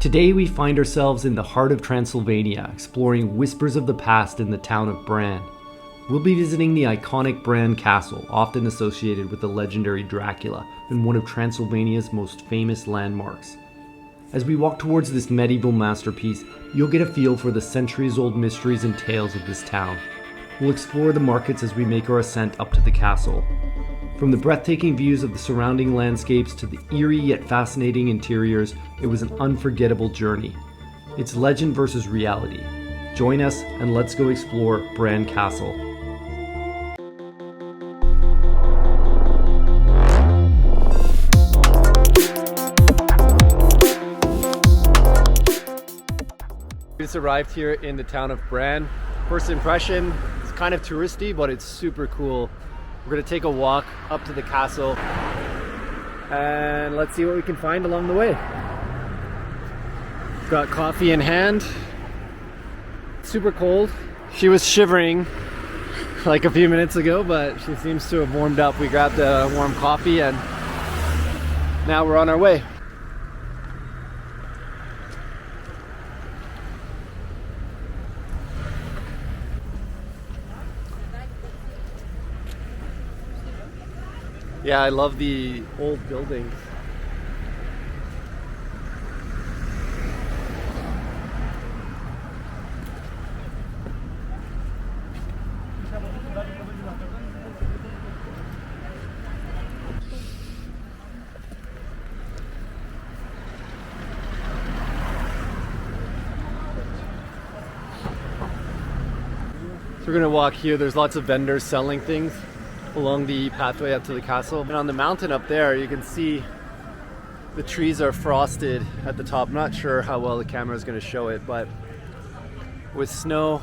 Today we find ourselves in the heart of Transylvania, exploring whispers of the past in the town of Bran. We'll be visiting the iconic Bran Castle, often associated with the legendary Dracula and one of Transylvania's most famous landmarks. As we walk towards this medieval masterpiece, you'll get a feel for the centuries-old mysteries and tales of this town. We'll explore the markets as we make our ascent up to the castle. From the breathtaking views of the surrounding landscapes to the eerie yet fascinating interiors, it was an unforgettable journey. It's legend versus reality. Join us and let's go explore Bran Castle. We just arrived here in the town of Bran. First impression, it's kind of touristy, but it's super cool. We're gonna take a walk up to the castle and let's see what we can find along the way. Got coffee in hand. Super cold. She was shivering like a few minutes ago, but she seems to have warmed up. We grabbed a warm coffee and now we're on our way. Yeah, I love the old buildings. So we're gonna walk here. There's lots of vendors selling things along the pathway up to the castle. And on the mountain up there, you can see the trees are frosted at the top. I'm not sure how well the camera is going to show it, but with snow,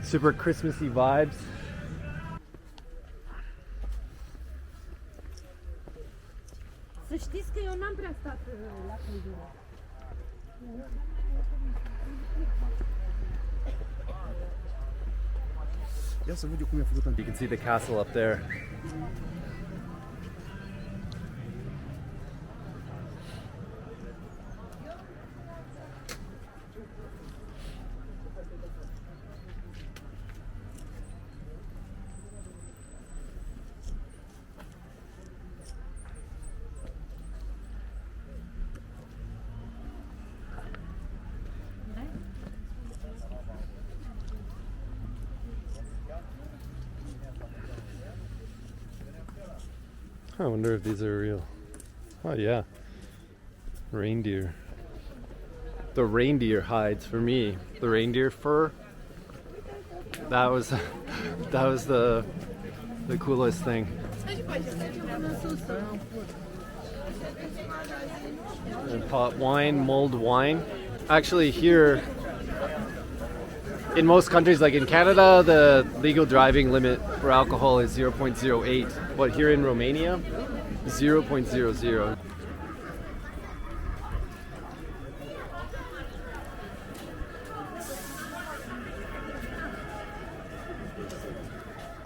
super Christmassy vibes. Să știți că eu n-am prea stat la căldură. You can see the castle up there. I wonder if these are real. Oh yeah, reindeer. The reindeer hides for me. The reindeer fur. That was the coolest thing. And pot wine, mulled wine. Actually, here in most countries, like in Canada, the legal driving limit for alcohol is 0.08, but here in Romania, 0.00.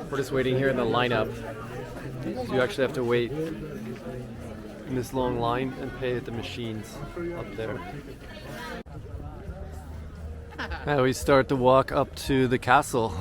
We're just waiting here in the lineup. So you actually have to wait in this long line and pay at the machines up there. Now we start to walk up to the castle.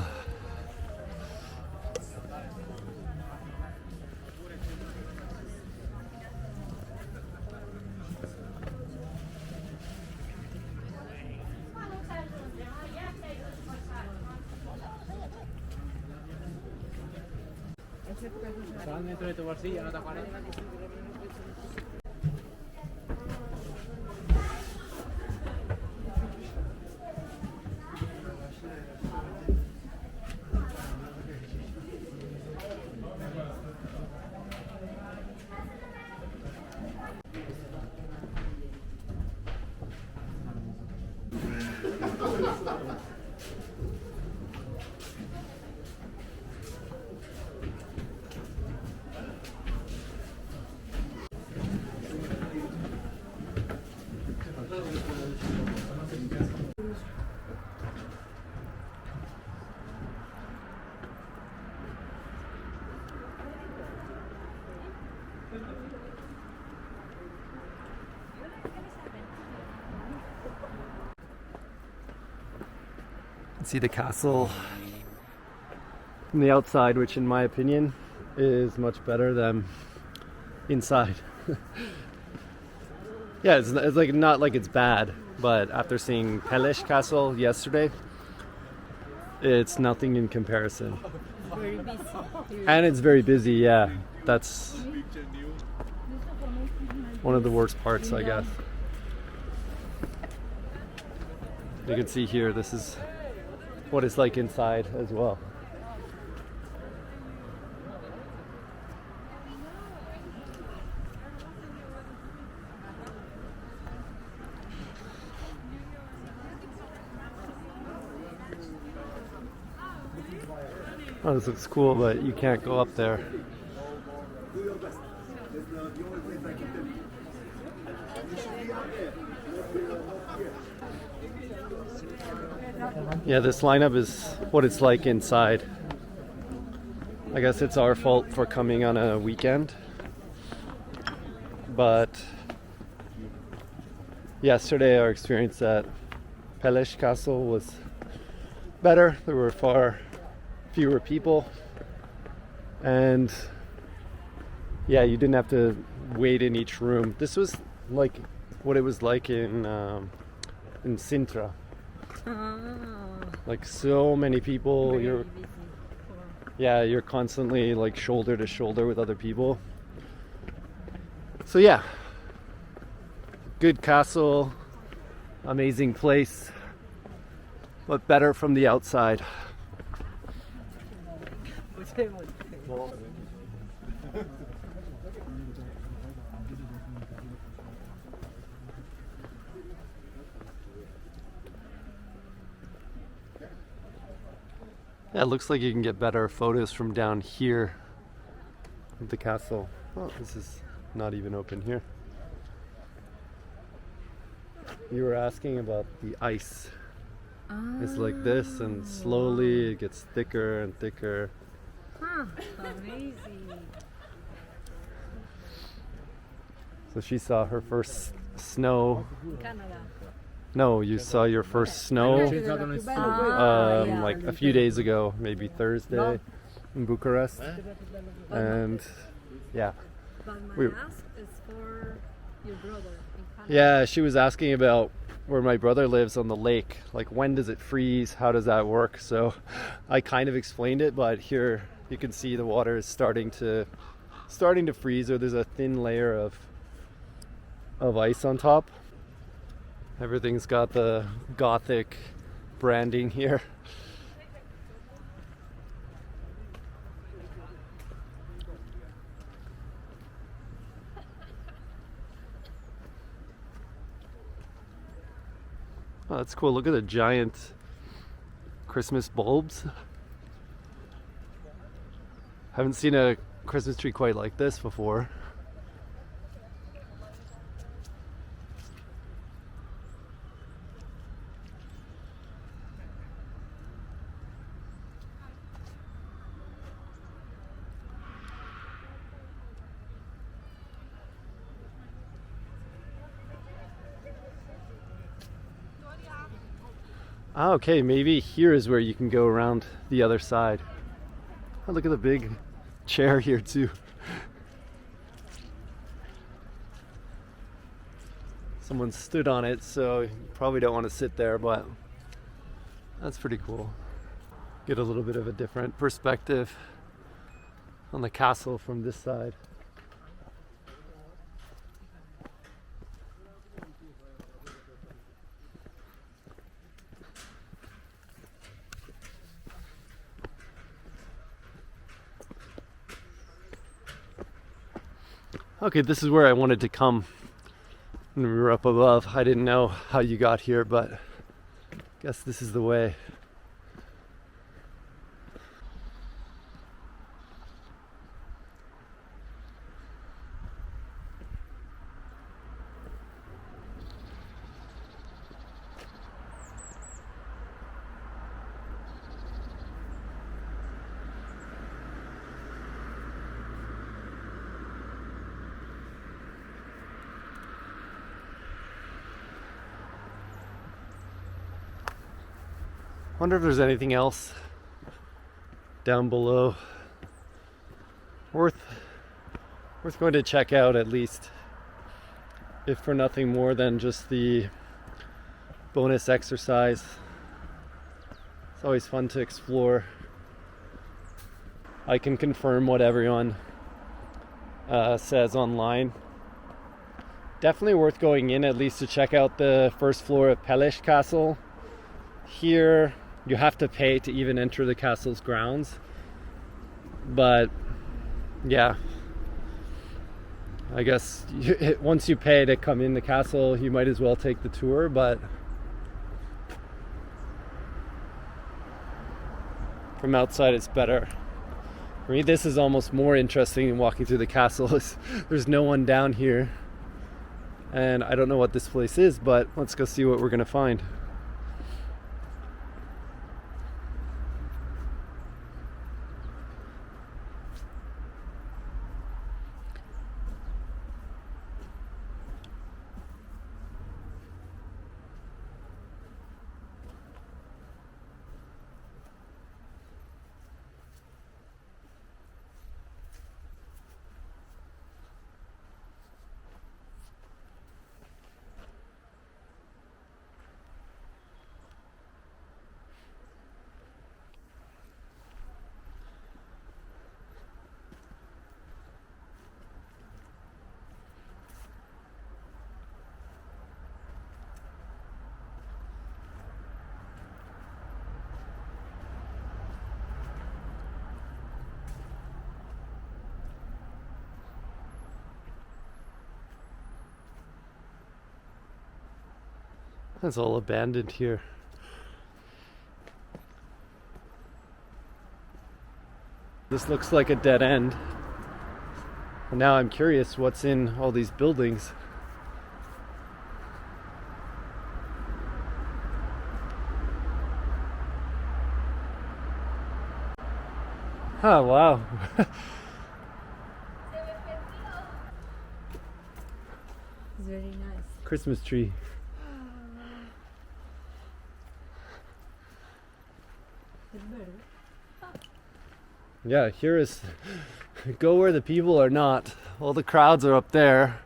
See the castle from the outside, which in my opinion is much better than inside. Yeah, it's like not like it's bad, but after seeing Castelul Castle yesterday, it's nothing in comparison. Very busy. And it's very busy, yeah. That's one of the worst parts, I guess. You can see here, this is what it's like inside as well. Oh, this looks cool, but you can't go up there. Yeah, this lineup is what it's like inside. I guess it's our fault for coming on a weekend. But yesterday our experience at Castelul Castle was better. There were far fewer people, and yeah, you didn't have to wait in each room. This was like what it was like in Sintra. Like so many people. You're constantly like shoulder to shoulder with other people. So yeah, good castle, amazing place, but better from the outside. Yeah, it looks like you can get better photos from down here of the castle. Oh, this is not even open here. You were asking about the ice. It's like this, and slowly it gets thicker and thicker. Huh, amazing. So she saw her first snow. Canada. No, you saw your first snow like a few days ago, maybe Thursday in Bucharest. And yeah. But my ask is for your brother in Canada. Yeah, she was asking about where my brother lives on the lake. Like, when does it freeze? How does that work? So I kind of explained it, but here you can see the water is starting to freeze, or there's a thin layer of ice on top. Everything's got the Gothic branding here. Oh, that's cool. Look at the giant Christmas bulbs. Haven't seen a Christmas tree quite like this before. Ah, okay, maybe here is where you can go around the other side. Oh, look at the big chair here too. Someone stood on it, so you probably don't want to sit there, but that's pretty cool. Get a little bit of a different perspective on the castle from this side. Okay, this is where I wanted to come when we were up above. I didn't know how you got here, but I guess this is the way. Wonder if there's anything else down below worth going to check out, at least, if for nothing more than just the bonus exercise. It's always fun to explore. I can confirm what everyone says online. Definitely worth going in, at least to check out the first floor of Castle. Here you have to pay to even enter the castle's grounds, but yeah, I guess once you pay to come in the castle, you might as well take the tour. But from outside it's better. For me, this is almost more interesting than walking through the castle. There's no one down here, and I don't know what this place is, but let's go see what we're gonna find. It's all abandoned here. This looks like a dead end. And now I'm curious what's in all these buildings. Oh, wow. It's very nice. Christmas tree. It's better. Yeah, here is go where the people are not. All the crowds are up there,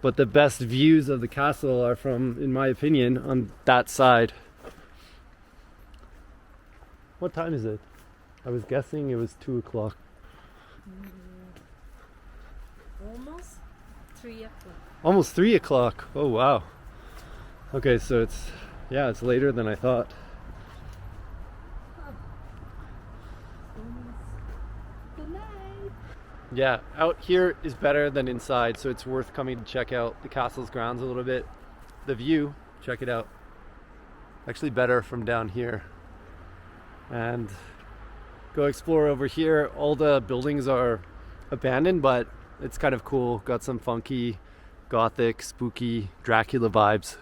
but the best views of the castle are from, in my opinion, on that side. What time is it? I was guessing it was 2 o'clock. Almost 3 o'clock. Almost 3 o'clock. Oh wow. Okay, so it's later than I thought. Good night. Yeah, out here is better than inside, so it's worth coming to check out the castle's grounds a little bit. The view, check it out. Actually better from down here. And go explore over here. All the buildings are abandoned, but it's kind of cool. Got some funky, gothic, spooky Dracula vibes.